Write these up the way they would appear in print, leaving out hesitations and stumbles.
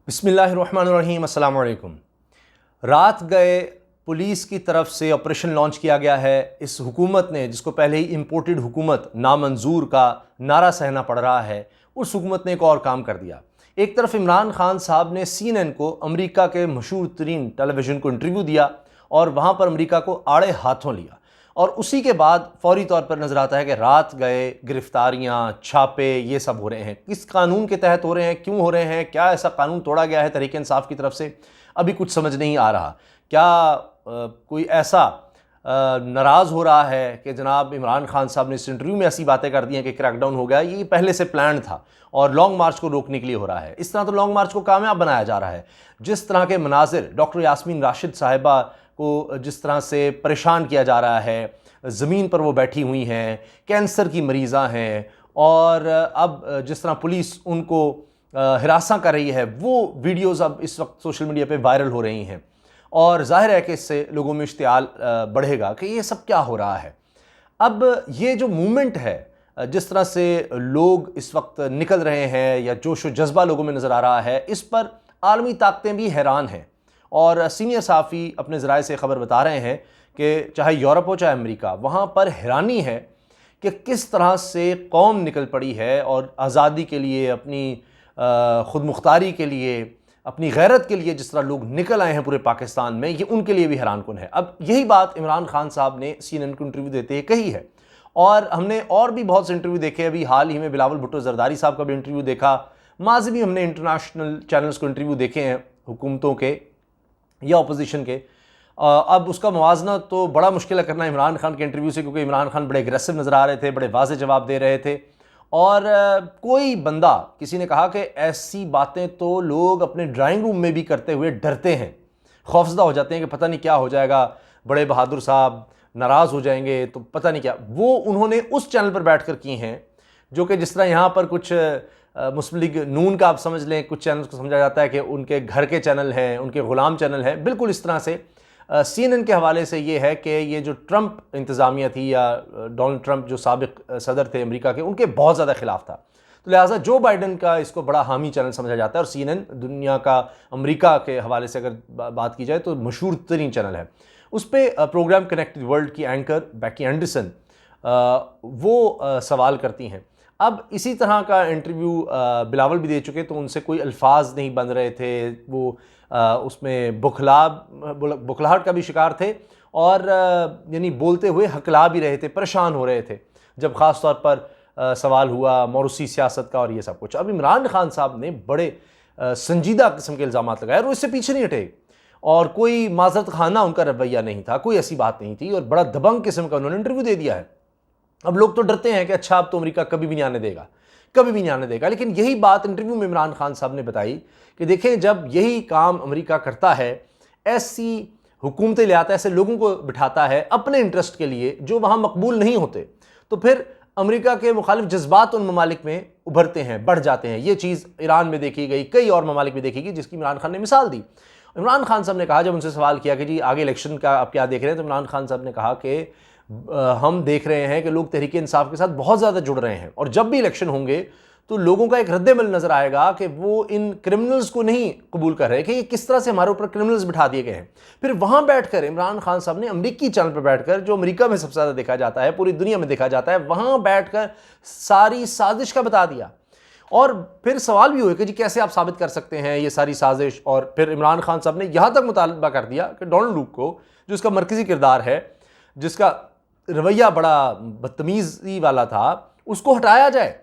बिस्मिल्लाहिर्रहमानिर्रहीम, अस्सलाम वालेकुम। रात गए पुलिस की तरफ से ऑपरेशन लॉन्च किया गया है। इस हुकूमत ने, जिसको पहले ही इम्पोर्टेड हुकूमत नामंजूर का नारा सहना पड़ रहा है, उस हुकूमत ने एक और काम कर दिया। एक तरफ इमरान खान साहब ने CNN को, अमेरिका के मशहूर तरीन टेलीविज़न को इंटरव्यू दिया और वहाँ पर अमेरिका को आड़े हाथों लिया। और उसी के बाद फौरी तौर पर नज़र आता है कि रात गए गिरफ्तारियाँ, छापे, ये सब हो रहे हैं। किस कानून के तहत हो रहे हैं, क्यों हो रहे हैं, क्या ऐसा कानून तोड़ा गया है तहरीक इंसाफ की तरफ से, अभी कुछ समझ नहीं आ रहा। क्या कोई ऐसा नाराज़ हो रहा है कि जनाब इमरान खान साहब ने इस इंटरव्यू में ऐसी बातें कर दी हैं कि क्रैकडाउन हो गया, ये पहले से प्लान था और लॉन्ग मार्च को रोकने के लिए हो रहा है। इस तरह तो लॉन्ग मार्च को कामयाब बनाया जा रहा है। जिस तरह के मनाजिर डॉक्टर यास्मीन राशिद साहिबा को जिस तरह से परेशान किया जा रहा है, ज़मीन पर वो बैठी हुई हैं, कैंसर की मरीज़ा हैं, और अब जिस तरह पुलिस उनको हिरासा कर रही है, वो वीडियोज़ अब इस वक्त सोशल मीडिया पे वायरल हो रही हैं और जाहिर है कि इससे लोगों में इश्तियाल बढ़ेगा कि ये सब क्या हो रहा है। अब ये जो मूवमेंट है, जिस तरह से लोग इस वक्त निकल रहे हैं या जोश व जज्बा लोगों में नज़र आ रहा है, इस पर आलमी ताकतें भी हैरान हैं। और सीनियर सहाफ़ी अपने ज़राए से ख़बर बता रहे हैं कि चाहे यूरोप हो चाहे अमेरिका, वहाँ पर हैरानी है कि किस तरह से कौम निकल पड़ी है और आज़ादी के लिए, अपनी ख़ुद मुख्तारी के लिए, अपनी गैरत के लिए जिस तरह लोग निकल आए हैं पूरे पाकिस्तान में, ये उनके लिए भी हैरानकुन है। अब यही बात इमरान खान साहब ने CNN को इंटरव्यू देते हुए कही है और हमने और भी बहुत से इंटरव्यू देखे। अभी हाल ही में बिलावल भुट्टो जरदारी साहब का भी इंटरव्यू देखा। माज़ी भी हमने इंटरनेशनल चैनल्स को इंटरव्यू देखे हैं, हुकूमतों के या अपोजिशन के। अब उसका मुवाजना तो बड़ा मुश्किल है करना इमरान खान के इंटरव्यू से, क्योंकि इमरान खान बड़े एग्रेसिव नज़र आ रहे थे, बड़े वाज़े जवाब दे रहे थे। और कोई बंदा, किसी ने कहा कि ऐसी बातें तो लोग अपने ड्राइंग रूम में भी करते हुए डरते हैं, खौफजदा हो जाते हैं कि पता नहीं क्या हो जाएगा, बड़े बहादुर साहब नाराज़ हो जाएंगे तो पता नहीं क्या। वो उन्होंने उस चैनल पर बैठ कर की हैं, जो कि जिस तरह यहाँ पर कुछ मुस्लिम लीग नून का आप समझ लें, कुछ चैनल को समझा जाता है कि उनके घर के चैनल हैं, उनके ग़ुलाम चैनल हैं। बिल्कुल इस तरह से CNN के हवाले से ये है कि ये जो ट्रंप इंतज़ामिया थी या डोनाल्ड ट्रंप जो साबिक सदर थे अमेरिका के, उनके बहुत ज़्यादा ख़िलाफ़ था। तो लिहाजा जो बाइडन का इसको बड़ा हामी चैनल समझा जाता है। और CNN दुनिया का, अमेरिका के हवाले से अगर बात की जाए तो मशहूर तरीन चैनल है। उस पर प्रोग्राम कनेक्टेड वर्ल्ड की एंकर बेकी एंडरसन वो सवाल करती हैं। अब इसी तरह का इंटरव्यू बिलावल भी दे चुके, तो उनसे कोई अल्फाज नहीं बन रहे थे, वो उसमें बुखलाहट का भी शिकार थे और यानी बोलते हुए हकला भी रहे थे, परेशान हो रहे थे जब ख़ास तौर पर सवाल हुआ मौरूसी सियासत का और ये सब कुछ। अब इमरान खान साहब ने बड़े संजीदा किस्म के इल्ज़ाम लगाए और वो इससे पीछे नहीं हटे और कोई माज़रत खाना उनका रवैया नहीं था, कोई ऐसी बात नहीं थी और बड़ा दबंग किस्म का उन्होंने इंटरव्यू दे दिया है। अब लोग तो डरते हैं कि अच्छा अब तो अमेरिका कभी भी नहीं आने देगा, कभी भी नहीं आने देगा। लेकिन यही बात इंटरव्यू में इमरान खान साहब ने बताई कि देखें, जब यही काम अमेरिका करता है, ऐसी हुकूमतें ले आता है, ऐसे लोगों को बिठाता है अपने इंटरेस्ट के लिए जो वहाँ मकबूल नहीं होते, तो फिर अमेरिका के मुखालिफ जज्बात उन ममालिक में उभरते हैं, बढ़ जाते हैं। ये चीज़ ईरान में देखी गई, कई और ममालिक में देखी गई, जिसकी इमरान खान ने मिसाल दी। इमरान खान साहब ने कहा, जब उनसे सवाल किया कि जी आगे इलेक्शन का आप क्या देख रहे हैं, तो इमरान खान साहब ने कहा कि हम देख रहे हैं कि लोग तहरीक इंसाफ के साथ बहुत ज़्यादा जुड़ रहे हैं और जब भी इलेक्शन होंगे तो लोगों का एक रद्द-ए-अमल नज़र आएगा कि वो इन क्रिमिनल्स को नहीं कबूल कर रहे कि ये किस तरह से हमारे ऊपर क्रिमिनल्स बिठा दिए गए हैं। फिर वहाँ बैठकर इमरान खान साहब ने अमेरिकी चैनल पर बैठकर, जो अमेरिका में सबसे ज़्यादा देखा जाता है, पूरी दुनिया में देखा जाता है, वहाँ बैठकर सारी साजिश का बता दिया। और फिर सवाल भी हुए कि जी कैसे आप साबित कर सकते हैं ये सारी साजिश। और फिर इमरान खान साहब ने यहाँ तक मुतालबा कर दिया कि डोनाल्ड ट्रंप को, जो इसका मरकज़ी किरदार है, जिसका रवैया बड़ा बदतमीज़ी वाला था, उसको हटाया जाए।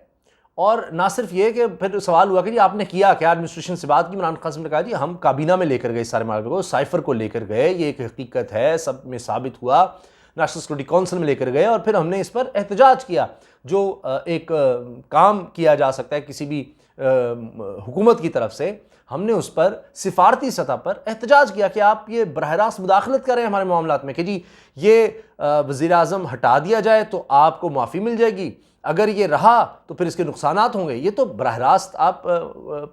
और ना सिर्फ ये कि फिर सवाल हुआ कि जी आपने किया क्या, एडमिनिस्ट्रेशन से बात की। इमरान खान ने कहा जी हम काबीना में लेकर गए सारे मामले को, साइफर को लेकर गए, ये एक हकीकत है, सब में साबित हुआ, नेशनल सिक्योरिटी काउंसिल में लेकर गए और फिर हमने इस पर एहतजाज किया। जो एक काम किया जा सकता है किसी भी हुकूमत की तरफ से, हमने उस पर सिफारती सतह पर एहतजाज किया कि आप ये बरह रास्त मुदाखलत करें हमारे मामलात में, कि जी ये वज़ीर आज़म हटा दिया जाए तो आपको माफ़ी मिल जाएगी, अगर ये रहा तो फिर इसके नुकसानात होंगे। ये तो बरह रास्त आप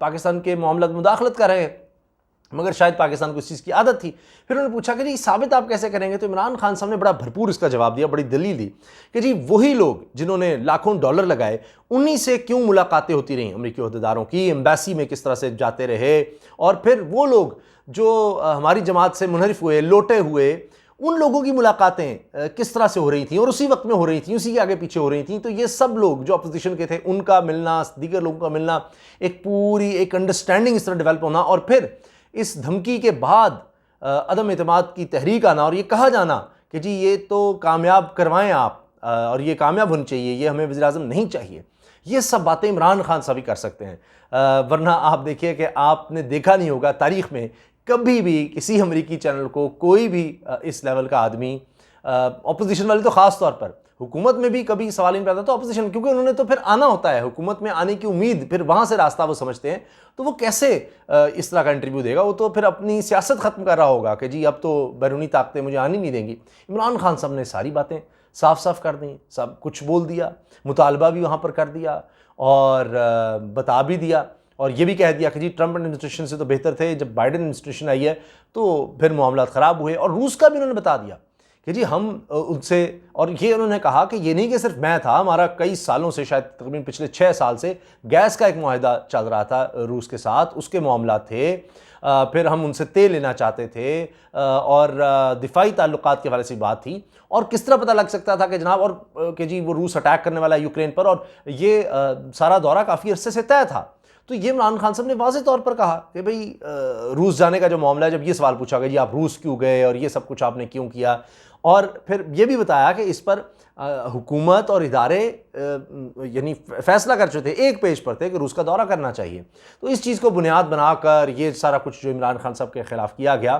पाकिस्तान के मामलात में मुदाखलत कर रहे हैं। मगर शायद पाकिस्तान को इस चीज़ की आदत थी। फिर उन्होंने पूछा कि जी साबित आप कैसे करेंगे, तो इमरान खान साहब ने बड़ा भरपूर इसका जवाब दिया, बड़ी दलील दी कि जी वही लोग जिन्होंने लाखों डॉलर लगाए, उन्हीं से क्यों मुलाकातें होती रहीं अमरीकी अहदेदारों की, एम्बेसी में किस तरह से जाते रहे, और फिर वो लोग जो हमारी जमात से मुनहरिफ हुए, लोटे हुए, उन लोगों की मुलाकातें किस तरह से हो रही थी और उसी वक्त में हो रही थी, उसी के आगे पीछे हो रही थी। तो ये सब लोग जो अपोजिशन के थे उनका मिलना, दीगर लोगों का मिलना, एक अंडरस्टैंडिंग इस तरह डेवलप होना, और फिर इस धमकी के बाद अदम एतमाद की तहरीक आना और ये कहा जाना कि जी ये तो कामयाब करवाएं आप, और ये कामयाब होनी चाहिए, ये हमें वज़ीर-ए-आज़म नहीं चाहिए। ये सब बातें इमरान खान साहब ही कर सकते हैं, वरना आप देखिए कि आपने देखा नहीं होगा तारीख़ में कभी भी किसी अमरीकी चैनल को कोई भी इस लेवल का आदमी, अपोजिशन वाले तो ख़ास तौर पर, हुकूमत में भी कभी सवाल नहीं पैदा, तो अपोजिशन, क्योंकि उन्होंने तो फिर आना होता है, हुकूमत में आने की उम्मीद, फिर वहाँ से रास्ता वो समझते हैं, तो वो कैसे इस तरह का इंटरव्यू देगा, वो तो फिर अपनी सियासत ख़त्म कर रहा होगा कि जी अब तो बैरूनी ताकतें मुझे आनी नहीं देंगी। इमरान खान साहब ने सारी बातें साफ साफ कर दी, सब कुछ बोल दिया, मुतालबा भी वहाँ पर कर दिया और बता भी दिया, और ये भी कह दिया कि जी ट्रंप एडमिनिस्ट्रेशन से तो बेहतर थे, जब बाइडेन एडमिनिस्ट्रेशन आई है तो फिर मामला ख़राब हुए। और रूस का भी उन्होंने बता दिया कि जी हम उनसे, और ये उन्होंने कहा कि ये नहीं कि सिर्फ मैं था, हमारा कई सालों से, शायद तकरीबन पिछले 6 साल से गैस का एक मुआहदा चल रहा था रूस के साथ, उसके मामला थे, फिर हम उनसे तेल लेना चाहते थे, और दिफाई ताल्लुकात के हवाले से बात थी, और किस तरह पता लग सकता था कि जनाब, और कि जी वो रूस अटैक करने वाला है यूक्रेन पर, और ये सारा दौरा काफ़ी अरसे से तय था। तो ये इमरान खान साहब ने वाज़ेह तौर पर कहा कि भाई रूस जाने का जो मामला है, जब ये सवाल पूछा गया जी आप रूस क्यों गए और ये सब कुछ आपने क्यों किया, और फिर ये भी बताया कि इस पर हुकूमत और इदारे यानी फैसला कर चुके थे, एक पेज पर थे कि रूस का दौरा करना चाहिए। तो इस चीज़ को बुनियाद बनाकर ये सारा कुछ जो इमरान खान साहब के ख़िलाफ़ किया गया,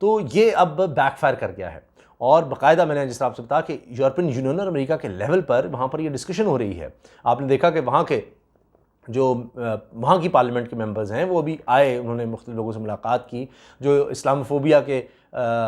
तो ये अब बैकफायर कर गया है। और बाकायदा मैंने जिस तरह आपसे बताया कि यूरोपियन यूनियन और अमेरिका के लेवल पर वहाँ पर ये डिस्कशन हो रही है। आपने देखा कि वहाँ के जो वहाँ की पार्लियामेंट के मेंबर्स हैं वो भी आए, उन्होंने मुख्तलिफ लोगों से मुलाकात की, जो इस्लामोफोबिया के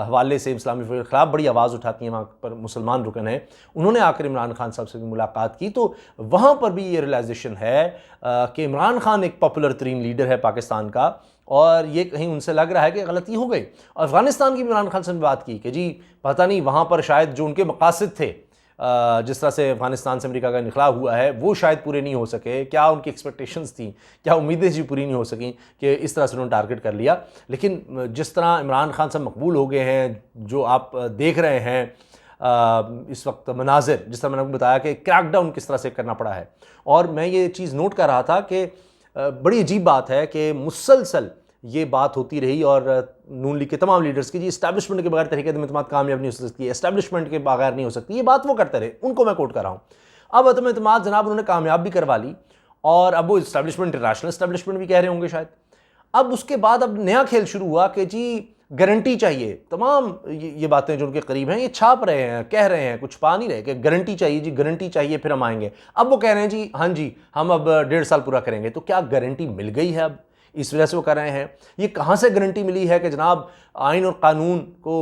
हवाले से, इस्लामोफोबिया के ख़िलाफ़ बड़ी आवाज़ उठाती हैं, वहाँ पर मुसलमान रुकन हैं, उन्होंने आकर इमरान खान साहब से भी मुलाकात की। तो वहाँ पर भी ये रियलाइजेशन है कि इमरान खान एक पॉपुलर तरीन लीडर है पाकिस्तान का, और ये कहीं उनसे लग रहा है कि गलती हो गई। अफ़गानिस्तान की इमरान खान से बात की कि जी पता नहीं वहाँ पर शायद जो उनके मकासद थे, जिस तरह से अफ़गानिस्तान से अमेरिका का निकला हुआ है, वो शायद पूरे नहीं हो सके, क्या उनकी एक्सपेक्टेशंस थी, क्या उम्मीदें जी पूरी नहीं हो सकें कि इस तरह से उन्होंने टारगेट कर लिया। लेकिन जिस तरह इमरान खान साहब मकबूल हो गए हैं, जो आप देख रहे हैं इस वक्त मनाजिर, जिस तरह मैंने आपको बताया कि क्रैकडाउन किस तरह से करना पड़ा है, और मैं ये चीज़ नोट कर रहा था कि बड़ी अजीब बात है कि मुसलसल ये बात होती रही, और नून लीग के तमाम लीडर्स की जी इस्टेब्लिशमेंट के बगैर तहरीक अदम-ए-एतमाद कामयाब नहीं हो सकती, एस्टेब्लिशमेंट के बगैर नहीं हो सकती, ये बात वो करते रहे, उनको मैं कोट कर रहा हूँ। अब अदम-ए-एतमाद जनाब उन्होंने कामयाब भी करवा ली, और अब वो इस्टेब्लिशमेंट, इंटरनेशनल इस्टेब्लिशमेंट भी कह रहे होंगे शायद। अब उसके बाद अब नया खेल शुरू हुआ कि जी गारंटी चाहिए, तमाम ये बातें जो उनके करीब हैं ये छाप रहे हैं, कह रहे हैं, कुछ पा नहीं रहे कि गारंटी चाहिए जी, गारंटी चाहिए फिर हम आएंगे। अब वो कह रहे हैं जी हाँ जी हम अब 1.5 साल पूरा करेंगे। तो क्या गारंटी मिल गई है अब, इस वजह से वो कर रहे हैं? ये कहाँ से गारंटी मिली है कि जनाब आइन और कानून को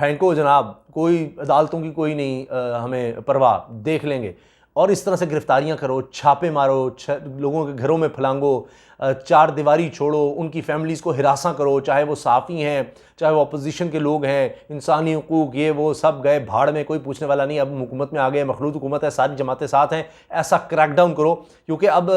फेंको जनाब, कोई अदालतों की कोई नहीं हमें परवाह, देख लेंगे, और इस तरह से गिरफ्तारियां करो, छापे मारो, लोगों के घरों में फलांगो, चार दीवारी छोड़ो, उनकी फैमिलीज़ को हिरासा करो, चाहे वो साफ़ी हैं, चाहे वो अपोजिशन के लोग हैं, इंसानी हुकूक ये वो सब गए भाड़ में, कोई पूछने वाला नहीं। अब हुकूमत में आ गए, मखलूत हुकूमत है, सारी जमातें साथ हैं, ऐसा क्रैकडाउन करो, क्योंकि अब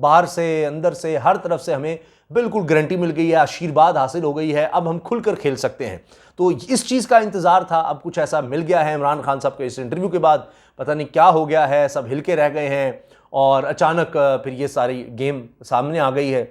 बाहर से, अंदर से, हर तरफ से हमें बिल्कुल गारंटी मिल गई है, आशीर्वाद हासिल हो गई है, अब हम खुलकर खेल सकते हैं। तो इस चीज़ का इंतज़ार था, अब कुछ ऐसा मिल गया है। इमरान खान साहब के इस इंटरव्यू के बाद पता नहीं क्या हो गया है, सब हिल के रह गए हैं, और अचानक फिर ये सारी गेम सामने आ गई है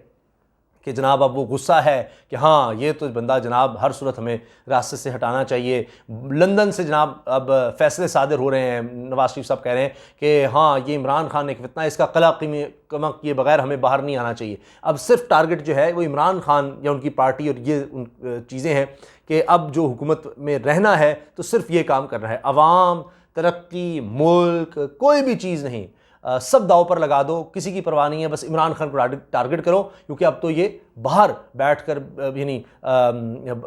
कि जनाब अब वो गुस्सा है कि हाँ ये तो बंदा जनाब हर सूरत हमें रास्ते से हटाना चाहिए। लंदन से जनाब अब फैसले सादिर हो रहे हैं, नवाज शरीफ साहब कह रहे हैं कि हाँ ये इमरान खान एक फितना, इसका कला कमा किए बगैर हमें बाहर नहीं आना चाहिए। अब सिर्फ टारगेट जो है वो इमरान खान या उनकी पार्टी और ये चीज़ें हैं कि अब जो हुकूमत में रहना है तो सिर्फ ये काम करना है, अवाम, तरक्की, मुल्क, कोई भी चीज़ नहीं, सब दाव पर लगा दो, किसी की परवाह नहीं है, बस इमरान खान को टारगेट करो, क्योंकि अब तो ये बाहर बैठकर यानी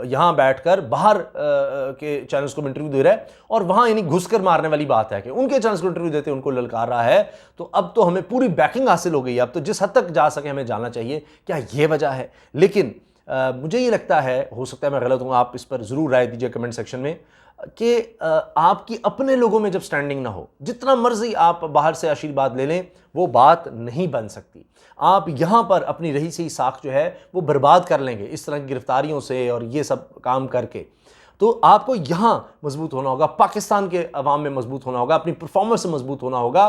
यहाँ बैठकर बाहर के चैनल्स को इंटरव्यू दे रहा है, और वहाँ यानी घुसकर मारने वाली बात है कि उनके चैनल्स को इंटरव्यू देते उनको ललकार रहा है। तो अब तो हमें पूरी बैकिंग हासिल हो गई है, अब तो जिस हद तक जा सके हमें जाना चाहिए। क्या ये वजह है? लेकिन मुझे ये लगता है, हो सकता है मैं गलत हूँ, आप इस पर ज़रूर राय दीजिए कमेंट सेक्शन में, कि आपकी अपने लोगों में जब स्टैंडिंग ना हो, जितना मर्जी आप बाहर से आशीर्वाद ले लें, वो बात नहीं बन सकती। आप यहाँ पर अपनी रही सही साख जो है वो बर्बाद कर लेंगे इस तरह की गिरफ्तारियों से और ये सब काम करके। तो आपको यहाँ मजबूत होना होगा, पाकिस्तान के अवाम में मजबूत होना होगा, अपनी परफॉर्मेंस से मजबूत होना होगा।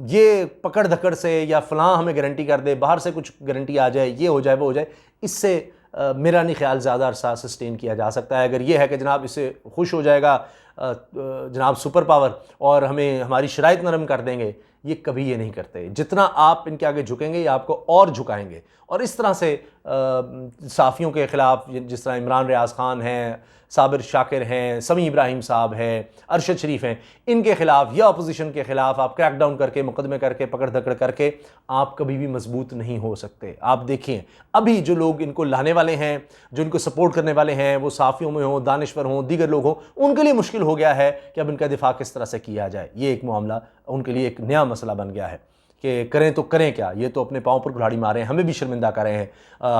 ये पकड़ धकड़ से या फलां हमें गारंटी कर दे, बाहर से कुछ गारंटी आ जाए, ये हो जाए वो हो जाए, इससे मेरा नहीं ख्याल ज़्यादा अरसा सस्टेन किया जा सकता है। अगर ये है कि जनाब इससे खुश हो जाएगा जनाब सुपर पावर और हमें हमारी शराइत नरम कर देंगे, ये कभी ये नहीं करते। जितना आप इनके आगे झुकेंगे ये आपको और झुकाएंगे। और इस तरह से साफ़ियों के ख़िलाफ़ जिस तरह इमरान रियाज ख़ान हैं, साबिर शाकिर हैं, समी इब्राहिम साहब हैं, अरशद शरीफ हैं, इनके ख़िलाफ़ या अपोजिशन के ख़िलाफ़ आप क्रैकडाउन करके, मुकदमे करके, पकड़ धकड़ करके आप कभी भी मजबूत नहीं हो सकते। आप देखिए अभी जो लोग इनको लाने वाले हैं, जो इनको सपोर्ट करने वाले हैं, वो साफ़ियों में हों, दानिश्वर हों, दीगर लोग हों, उनके लिए मुश्किल हो गया है कि अब इनका दिफा किस तरह से किया जाए। ये एक मामला उनके लिए एक नया मसला बन गया है कि करें तो करें क्या, ये तो अपने पाँव पर कुल्हाड़ी मारे हैं, हमें भी शर्मिंदा कर रहे हैं,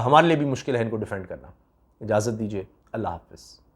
हमारे लिए भी मुश्किल है इनको डिफेंड करना। इजाज़त दीजिए, अल्लाह हाफ़िज़।